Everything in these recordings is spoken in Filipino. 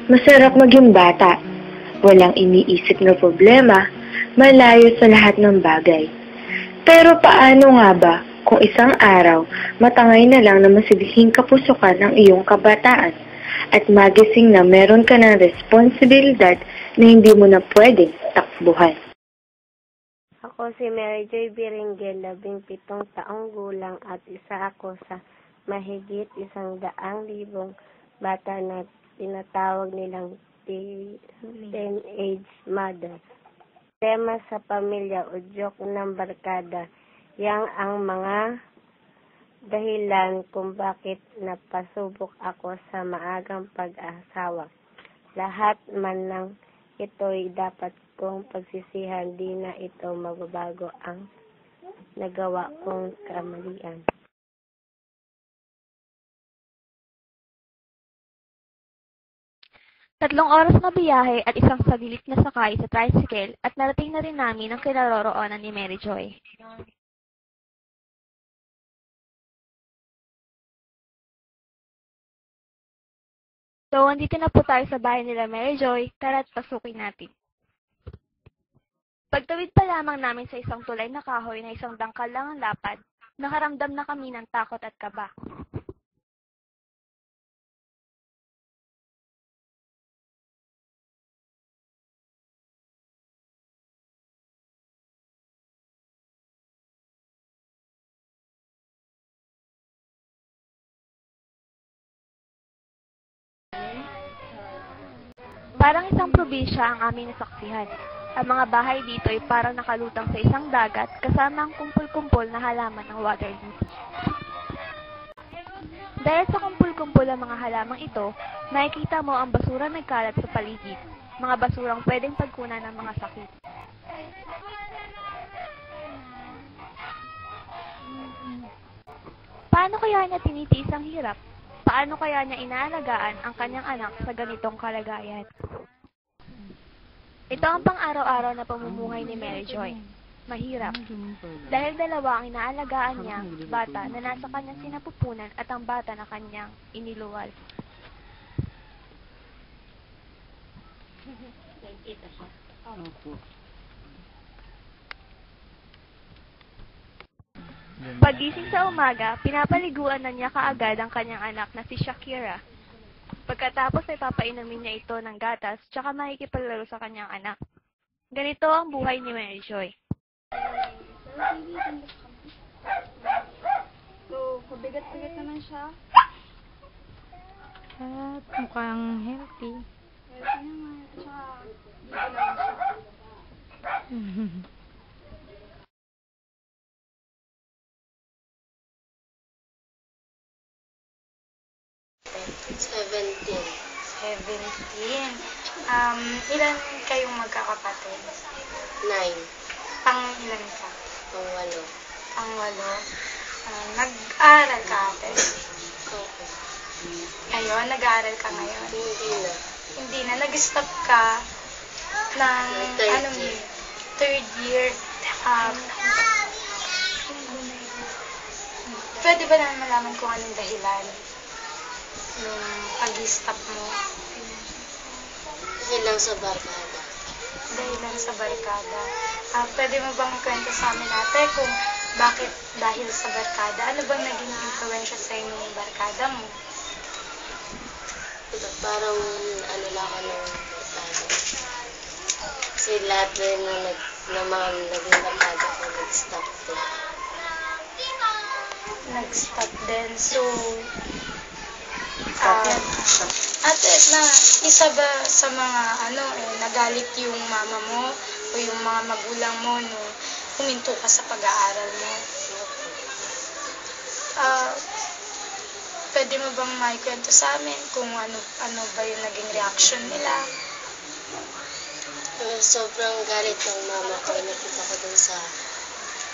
Masarap maging bata. Walang iniisip na problema, malayo sa lahat ng bagay. Pero paano nga ba kung isang araw matangay na lang na masilhing kapusukan ng iyong kabataan at magising na meron ka ng responsibilidad na hindi mo na pwedeng takbuhan? Ako si Mary Joy Biringel, 17 taong gulang at isa ako sa mahigit 100,000 bata na tinatawag nilang teenage mother. Tema sa pamilya o joke ng barkada, yang ang mga dahilan kung bakit napasubok ako sa maagang pag-asawa. Lahat man ng ito'y dapat kong pagsisihan, di na ito magbabago ang nagawa kong kamalian. Tatlong oras na biyahe at isang saglit na sakay sa tricycle at narating na rin namin ang kinaroroonan ni Mary Joy. So, andito na po tayo sa bahay nila Mary Joy. Tara't pasukin natin. Pagtawid pa lamang namin sa isang tulay na kahoy na isang dangkal lang ang lapad, nakaramdam na kami ng takot at kaba. Parang isang probinsya ang aming nasaksihan. Ang mga bahay dito ay parang nakalutang sa isang dagat kasama ang kumpul-kumpul na halaman ng water lily. Dahil sa kumpul-kumpul ang mga halamang ito, nakikita mo ang basura nagkalat sa paligid, mga basurang pwedeng pagkunan ng mga sakit. Paano kaya niya tinitiis ang hirap? Paano kaya niya inaalagaan ang kanyang anak sa ganitong kalagayan? Ito ang pang-araw-araw na pamumuhay ni Mary Joy. Mahirap. Dahil dalawa ang inaalagaan niya, bata na nasa kanyang sinapupunan at ang bata na kanyang iniluwal. Pagising sa umaga, pinapaliguan na niya kaagad ang kanyang anak na si Shakira. Pagkatapos ay papainumin niya ito ng gatas tsaka makikipaglaro sa kanyang anak. Ganito ang buhay ni Mary Joy. So, kabigat-bigat naman siya. At mukhang healthy. Healthy naman. Tsaka, dito naman siya. 17. Ilan kayong magkakapatid? 9. Pang ilan ka? Pang-8. Pang 8. Nag-aaral ka ate? Oo. Ayun, nag-aaral ka ngayon? Hindi na. Hindi na. Nag-stop ka ng third year. Pwede ba naman malaman kung anong dahilan nung pag-stop mo? Dahil lang sa barkada. Dahil lang sa barkada. Pwede mo bang ikwento sa amin ate kung bakit dahil sa barkada? Ano bang naging influensya sa inyong barkada mo? Parang ano lang ako ng barkada. Kasi lahat rin ng mga naging barkada ko nag-stop din. Nag-stop din. So, ate, isa ba sa mga nagalit yung mama mo o yung mga magulang mo nung huminto ka sa pag-aaral mo? Pwede mo bang maikwento sa amin kung ano ba yung naging reaction nila? Sobrang galit ng mama ko. Nakita ko dun sa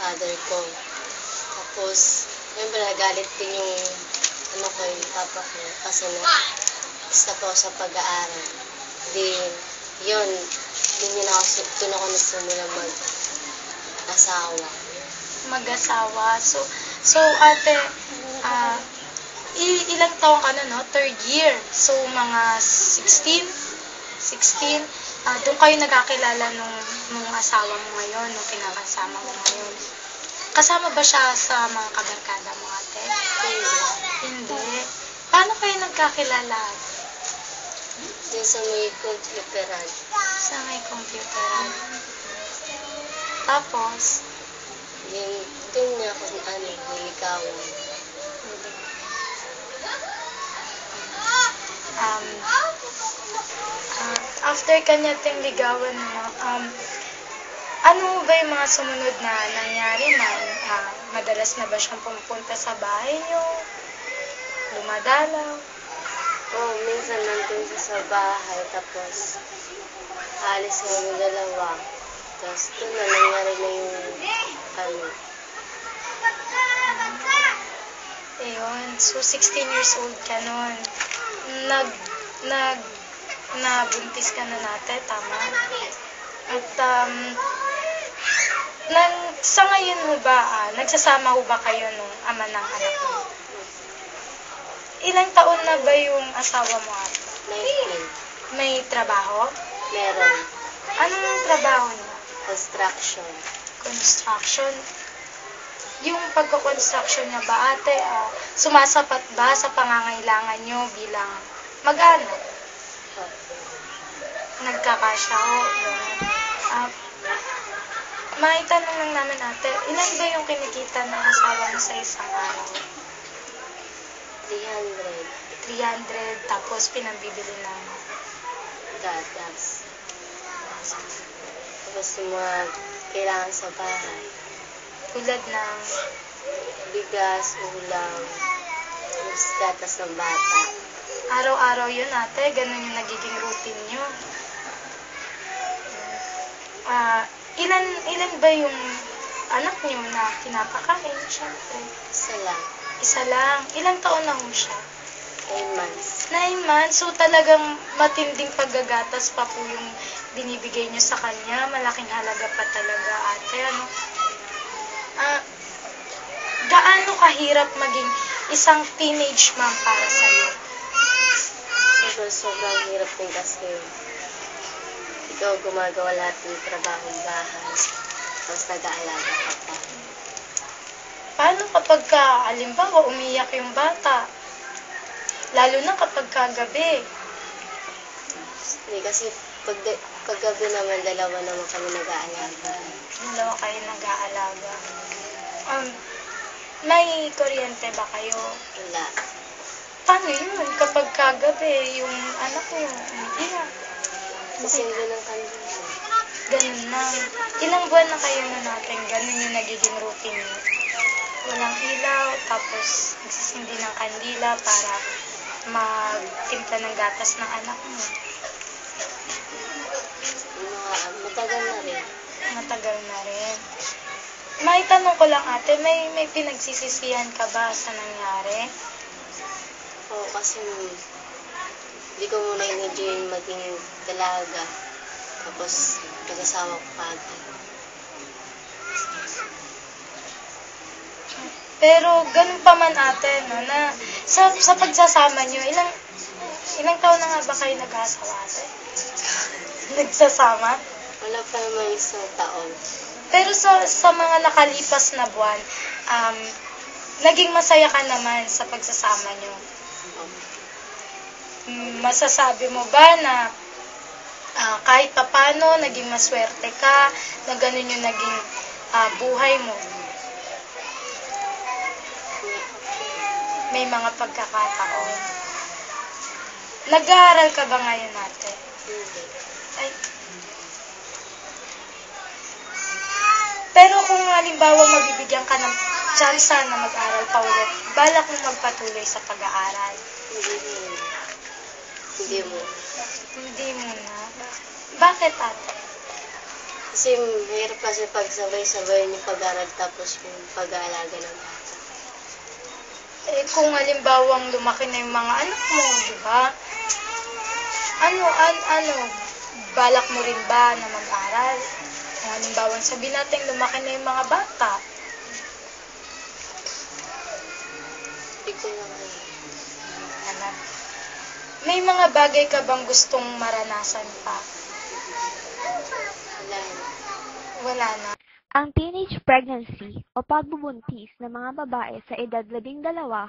father ko. Tapos, siyempre nagalit din yung yung papa ko. Kasi stop ako sa pag-aaral. Then, yun, doon ako nagsimula mag-asawa. Mag-asawa. So ate, ilang taon ka na, no? Third year. So, mga 16. Doon kayo nagkakilala nung asawa mo ngayon, nung kinakasama mo ngayon. Kasama ba siya sa mga kabarkada mo, ate? Hindi. Paano kayo nagkakilala? Diyan sa may computeran. Sa may computeran. Tapos, Doon niya ako nilikawan. After kanya ting ligawan mo, ano ba yung mga sumunod na nangyari man? Madalas na ba siyang pumupunta sa bahay niyo? Dumadalaw? Minsan nandun siya sa bahay, tapos alis kami dalawa. Tapos doon na nangyari na yung Ayun. So, 16 years old ka nun. Nabuntis ka na natin, tama? At, sa ngayon mo ba, nagsasama ho ba kayo nung ama ng anak mo? Ilang taon na ba yung asawa mo, ate? 19. May trabaho? Meron. Anong trabaho niya? Construction. Construction. Yung pagko-construction niya ba, ate, sumasapat ba sa pangangailangan niyo bilang mag-anak? Nagkakasya ho. Maitanong lang namin, ate, ilan ba yung kinikita ng asawa mo sa isang araw? 300, tapos pinambibili ng gatas. Tapos yung mga kailangan sa bahay. Tulad ng bigas, ulam, tapos gatas ng bata. araw-araw yun, ate. Ganun yung nagiging routine nyo. Ilan ba yung anak nyo na pinapakain? Siyempre. Isa lang. Ilang taon na ho siya? 9 months. 9 months. So, talagang matinding paggagatas pa po yung binibigay nyo sa kanya. Malaking halaga pa talaga, ate. Gaano kahirap maging isang teenage mom para sa'yo? Sobrang hirap din kasi ikaw gumagawa lahat ng trabahong bahay. Tapos nag-aalaga ka pa. Paano kapag halimbawa, umiyak yung bata? Lalo na kapag kagabi. Hindi, kasi paggabi naman, dalawa naman kami nag-aalaga. Dalawa kayo nag-aalaga. May kuryente ba kayo? Wala. Paano yun? Kapag kagabi, yung anak mo, umiiyak. Sisindo ng kandila. Ganun na. Ilang buwan na kayo na natin, ganun yung nagiging routine mo. Walang ilaw, tapos nagsisindi ng kandila para magtimpla ng gatas ng anak mo. Matagal na rin. Matagal na rin. May tanong ko lang, ate, may pinagsisisihan ka ba sa nangyari? Oo, kasi hindi ko muna in-enjoy maging dalaga. Tapos, nag-asawa ko pa agad. Pero, ganun pa man, ate, no, na sa pagsasama nyo, ilang taon na nga ba kayo nag-asawa, ate? Nagsasama? Wala pa naman 1 taon. Pero sa mga nakalipas na buwan, naging masaya ka naman sa pagsasama nyo. Masasabi mo ba na kahit papano, naging maswerte ka, na ganun yung naging buhay mo? May mga pagkakataon. Nag-aaral ka ba ngayon, ate? Ay. Pero kung halimbawa mabibigyan ka ng tsansa na mag-aral pa ulit, balak mo magpatuloy sa pag-aaral? Hindi mo. Hindi mo na. Bakit, ate? Kasi mahirap kasi pagsabay-sabay yung pag-aaral tapos yung pag-aalaga ng bata. Kung halimbawang lumaki na yung mga anak mo, di ba? Balak mo rin ba na mag-aral? Kung halimbawang sabihin natin lumaki na yung mga bata. Hindi ko lang May mga bagay ka bang gustong maranasan pa? Wala na. Ang teenage pregnancy o pagbubuntis ng mga babae sa edad 12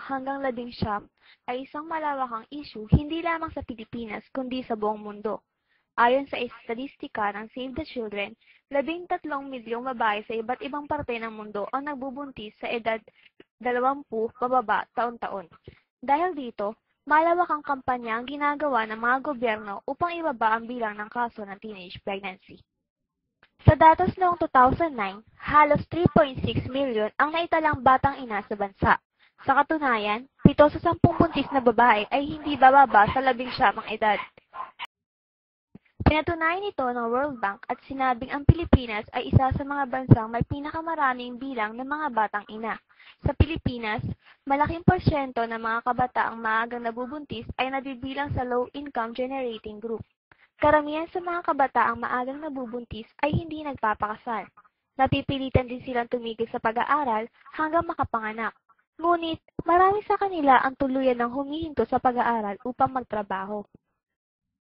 hanggang 19 ay isang malawakang issue hindi lamang sa Pilipinas kundi sa buong mundo. Ayon sa estadistika ng Save the Children, 13 milyong babae sa iba't ibang parte ng mundo ang nagbubuntis sa edad 20 pababa taon-taon. Dahil dito, malawak ang kampanya ang ginagawa ng mga gobyerno upang ibaba ang bilang ng kaso ng teenage pregnancy. Sa datos noong 2009, halos 3.6 milyon ang naitalang batang ina sa bansa. Sa katunayan, 7 sa 10 buntis na babae ay hindi bababa sa 19 edad. Pinatunayan ito ng World Bank at sinabing ang Pilipinas ay isa sa mga bansang may pinakamaraming bilang ng mga batang ina. Sa Pilipinas, malaking porsyento ng mga kabataang maagang nabubuntis ay nabibilang sa low-income generating group. Karamihan sa mga kabataang maagang nabubuntis ay hindi nagpapakasal. Napipilitan din silang tumigil sa pag-aaral hanggang makapanganak. Ngunit, marami sa kanila ang tuluyan ng humihinto sa pag-aaral upang magtrabaho.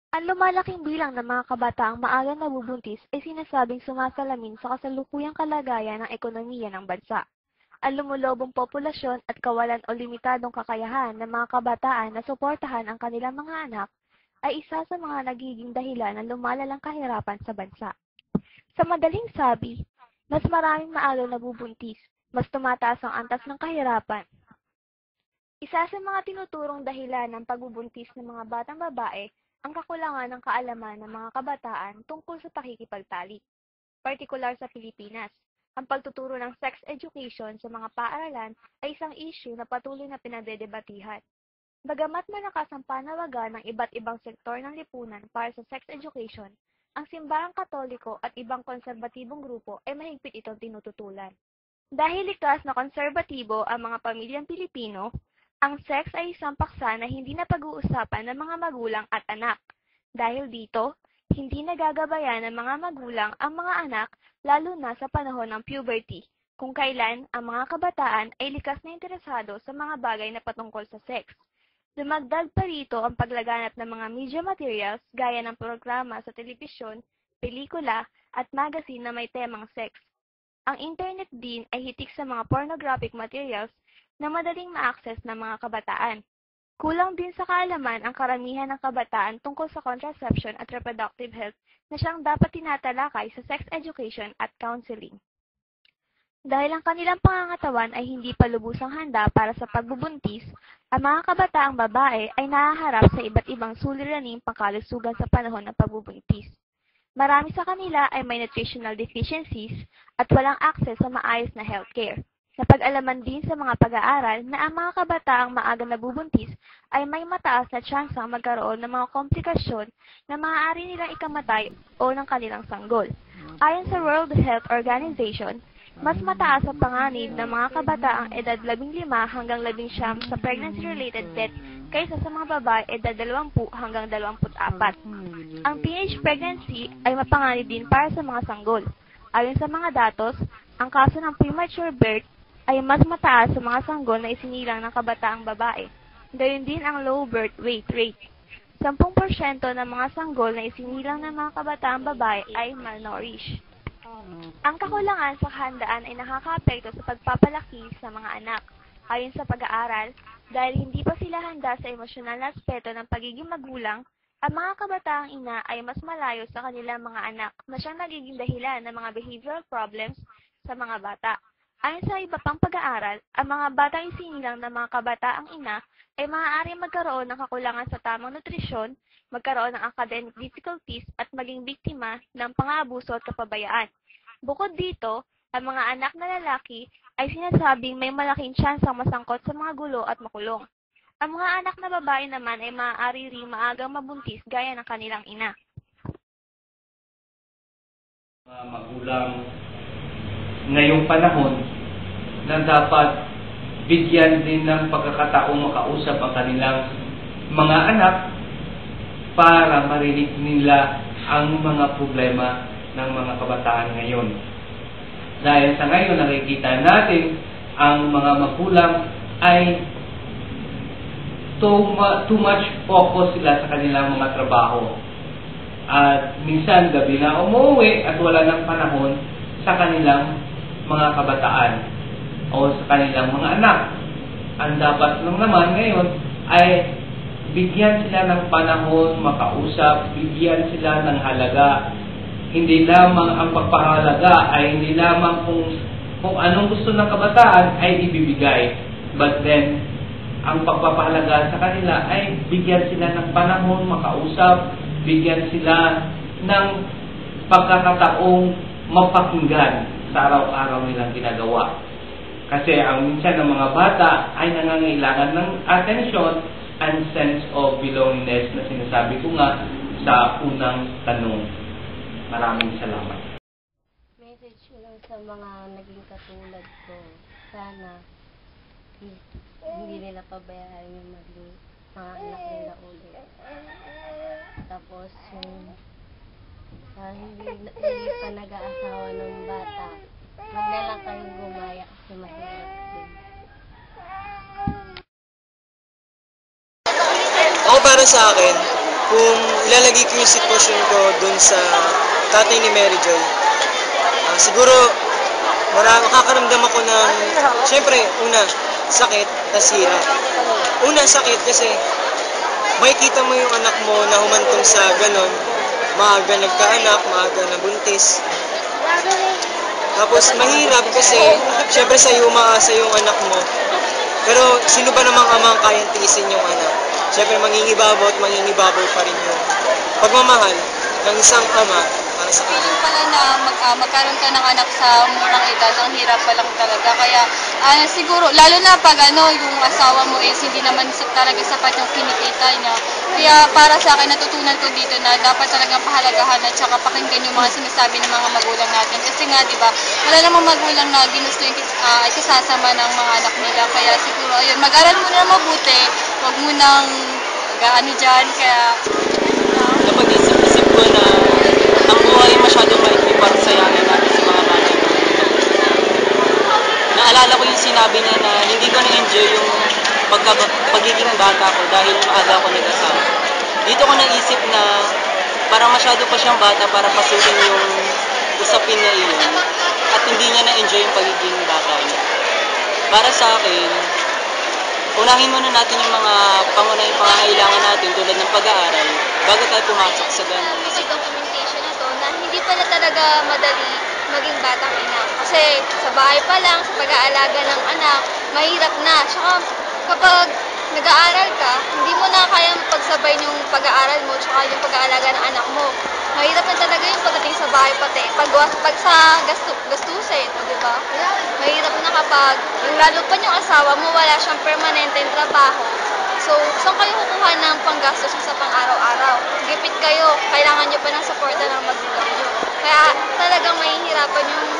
Ang lumalaking bilang ng mga kabataang maagang nabubuntis ay sinasabing sumasalamin sa kasalukuyang kalagayan ng ekonomiya ng bansa. Ang lumulobong populasyon at kawalan o limitadong kakayahan ng mga kabataan na suportahan ang kanilang mga anak ay isa sa mga nagiging dahilan ng lumalalang kahirapan sa bansa. Sa madaling sabi, mas maraming maagang nabubuntis, mas tumataas ang antas ng kahirapan. Isa sa mga tinuturong dahilan ng pagbubuntis ng mga batang babae ang kakulangan ng kaalaman ng mga kabataan tungkol sa pakikipagtalik. Partikular sa Pilipinas, ang pagtuturo ng sex education sa mga paaralan ay isang issue na patuloy na pinagdedebatihan. Bagamat malakas ang panawagan ng iba't ibang sektor ng lipunan para sa sex education, ang simbahang Katoliko at ibang konserbatibong grupo ay mahigpit itong tinututulan. Dahil likas na konserbatibo ang mga pamilyang Pilipino, ang sex ay isang paksa na hindi na pag-uusapan ng mga magulang at anak. Dahil dito, hindi nagagabayan ng mga magulang ang mga anak lalo na sa panahon ng puberty, kung kailan ang mga kabataan ay likas na interesado sa mga bagay na patungkol sa sex. Dumagdag pa rito ang paglaganap ng mga media materials gaya ng programa sa telebisyon, pelikula, at magazine na may temang sex. Ang internet din ay hitik sa mga pornographic materials na madaling ma-access ng mga kabataan. Kulang din sa kaalaman ang karamihan ng kabataan tungkol sa contraception at reproductive health na siyang dapat tinatalakay sa sex education at counseling. Dahil ang kanilang pangangatawan ay hindi pa lubusang handa para sa pagbubuntis, ang mga kabataang babae ay nahaharap sa iba't ibang suliraning pangkalusugan sa panahon ng pagbubuntis. Marami sa kanila ay may nutritional deficiencies at walang access sa maayos na healthcare. Napag-alaman din sa mga pag-aaral na ang mga kabataang maagang nabubuntis ay may mataas na tsansang magkaroon ng mga komplikasyon na maaari nilang ikamatay o ng kanilang sanggol. Ayon sa World Health Organization, mas mataas ang panganib ng mga kabataang edad 15 hanggang 19 sa pregnancy-related death kaysa sa mga babae edad 20 hanggang 24. Ang teenage pregnancy ay mapanganib din para sa mga sanggol. Ayon sa mga datos, ang kaso ng premature birth ay mas mataas sa mga sanggol na isinilang ng kabataang babae. Gayon din ang low birth weight rate. 10% ng mga sanggol na isinilang ng mga kabataang babae ay malnourished. Ang kakulangan sa kahandaan ay nakakaapekto sa pagpapalaki sa mga anak. Ayon sa pag-aaral, dahil hindi pa sila handa sa emosyonal na aspeto ng pagiging magulang, ang mga kabataang ina ay mas malayo sa kanilang mga anak na siyang nagiging dahilan ng mga behavioral problems sa mga bata. Ayon sa iba pang pag-aaral, ang mga batang isinilang ng mga kabataang ina ay maaaring magkaroon ng kakulangan sa tamang nutrisyon, magkaroon ng academic difficulties at maging biktima ng pang-aabuso at kapabayaan. Bukod dito, ang mga anak na lalaki ay sinasabing may malaking tsansang masangkot sa mga gulo at makulong. Ang mga anak na babae naman ay maaari ring maagang mabuntis gaya ng kanilang ina. Mga magulang ngayong panahon na dapat bigyan din ng pagkakataong makausap ang kanilang mga anak para marinig nila ang mga problema ng mga kabataan ngayon. Dahil sa ngayon nakikita natin ang mga magulang ay too much focus sila sa kanilang mga trabaho. At minsan gabi na umuwi at wala ng panahon sa kanilang mga kabataan o sa kanilang mga anak. Ang dapat lang naman ngayon ay bigyan sila ng panahon, makausap, bigyan sila ng halaga. Hindi lamang ang pagpahalaga ay hindi lamang kung anong gusto ng kabataan ay ibibigay. But then, ang pagpapahalaga sa kanila ay bigyan sila ng panahon, makausap, bigyan sila ng pagkakataong mapakinggan sa araw-araw nilang ginagawa. Kasi ang minsan ng mga bata ay nangangailangan ng attention and sense of belongingness na sinasabi ko nga sa unang tanong. Maraming salamat. Message ko lang sa mga naging katulad ko. Sana hindi nila pabayaan yung maging mga anak nila ulit. Tapos yung hindi pa nag-aasawa ng bata, huwag na lang kayong gumaya kasi mahirap din. Ako para sa akin, kung ilalagay ko yung sitwasyon ko dun sa tatay ni Mary Joy, siguro makakaramdam ako ng, syempre, una, sakit, tas hirap. Una, sakit kasi makikita mo yung anak mo na humantong sa ganon, maaga nagkaanak, maaga nabuntis. Tapos mahirap kasi, syempre sa'yo umaasa yung anak mo. Pero sino ba namang amang kayang tiisin yung anak? Syempre mangingibabaw at mangingibabaw pa rin yung pagmamahal ng isang ama para sa kanya. Feeling pala na magkaroon ka ng anak sa murang edad, ang hirap pa lang talaga. Kaya siguro, lalo na pag yung asawa mo is hindi naman talaga sapat yung kinikita niya. Kaya para sa akin, natutunan ko dito na dapat talagang pahalagahan at saka pakinggan yung mga sinasabi ng mga magulang natin. Kasi nga, di ba, wala namang magulang na ginusto yung ikasasama ng mga anak nila. Kaya siguro, ayun, mag-aral mo na mabuti. Huwag mo nang gaano dyan. Kaya, napag-isip ko na ang buhay masyadong maikli para sayangin natin sa mga bata. Naalala ko yung sinabi niya na hindi ko na-enjoy yung pagiging bata ko dahil maaga ako nag-asawa. Dito ko naisip na parang masyado pa siyang bata para pasukin yung usapin na iyon at hindi niya na-enjoy yung pagiging bata niya. Para sa akin, unahin muna natin yung mga pangunahing pangangailangan natin tulad ng pag-aaral bago tayo pumasok sa ganun. May documentation na to na hindi pala talaga madali maging batang ina. Kasi sa bahay pa lang, sa pag-aalaga ng anak, mahirap na. Tsaka kapag nag-aaral ka, hindi mo na kayang pagsabay yung pag-aaral mo tsaka yung pag-aalaga ng anak mo. Mahirap na talaga yung pagdating sa bahay pati. Pag sa gastusin, di ba? Mahirap na kapag, yung lalo pa yung asawa mo, wala siyang permanenteng trabaho. So, saan kayo kukuha ng panggastos sa pang-araw-araw? Gipit kayo, kailangan nyo pa ng suporta ng magulang nyo. Kaya talagang mahihirapan yung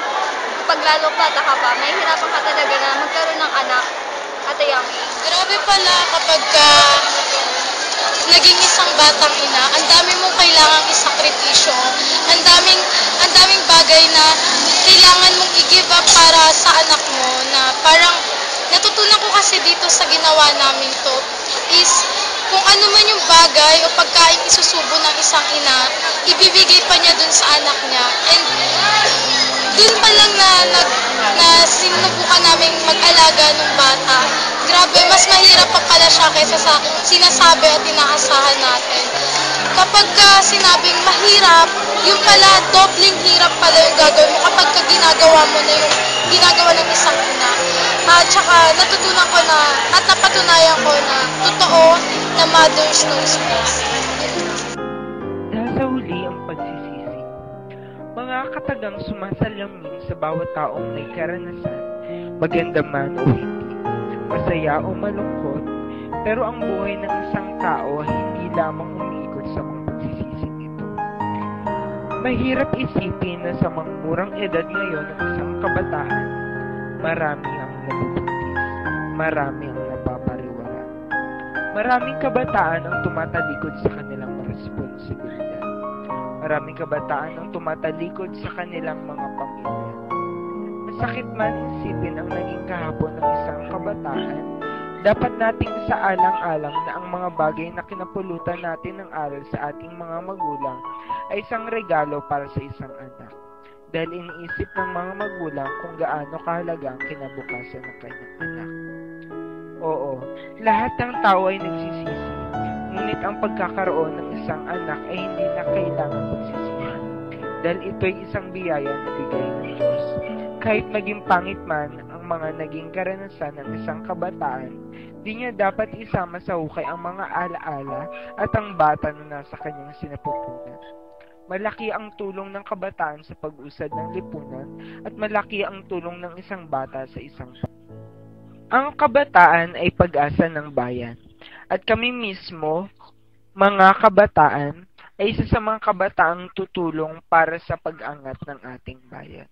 paglalo pa, mahihirapan ka talaga na magkaroon ng anak at a young age. Grabe pala kapag naging isang batang ina, ang dami mong kailangang isakripisyo, ang daming bagay na kailangan mong i-give up para sa anak mo, na parang natutunan ko kasi dito sa ginawa namin to is kung ano man yung bagay o pagkain isusubo ng isang ina, ibibigay pa niya dun sa anak niya. And dun pa lang na sinubukan namin mag-alaga ng bata, grabe, mas mahirap pa pala siya kaysa sa sinasabi at inaasahan natin. Kapag sinabing mahirap, yung pala, dobling hirap pala yung gagawin mo kapag ginagawa mo na yung ginagawa ng isang ina. At saka natutunan ko na, at napatunayan ko na totoo na mothers knows best. Nasa huli ang pagsisisi. Mga katagang sumasalamin sa bawat taong may karanasan, maganda man o hindi, masaya o malungkot, pero ang buhay ng isang tao hindi lamang umiikot sa mga pagsisisi nito. Mahirap isipin na sa mga murang edad ngayon ng isang kabataan, marami ang nabubuntis, marami ang napapariwara. Maraming kabataan ang tumatalikod sa kanilang responsibilidad. Maraming kabataan ang tumatalikod sa kanilang mga pamilya. Masakit man isipin ang naging kahapon ng isang kabataan Dapat nating isaalang-alang na ang mga bagay na kinapulutan natin ng aral sa ating mga magulang ay isang regalo para sa isang anak. Dahil iniisip ng mga magulang kung gaano kahalaga ang kinabukasan ng kanyang anak. Oo, lahat ng tao ay nagsisisi, ngunit ang pagkakaroon ng isang anak ay hindi na kailangan pagsisihan. Dahil ito'y isang biyaya na bigay ng Diyos. Kahit maging pangit man ang mga naging karanasan ng isang kabataan, di niya dapat isama sa hukay ang mga alaala at ang bata na nasa kanyang sinapupunan. Malaki ang tulong ng kabataan sa pag-usad ng lipunan at malaki ang tulong ng isang bata sa isang Ang kabataan ay pag-asa ng bayan. At kami mismo, mga kabataan, ay isa sa mga kabataang tutulong para sa pag-angat ng ating bayan.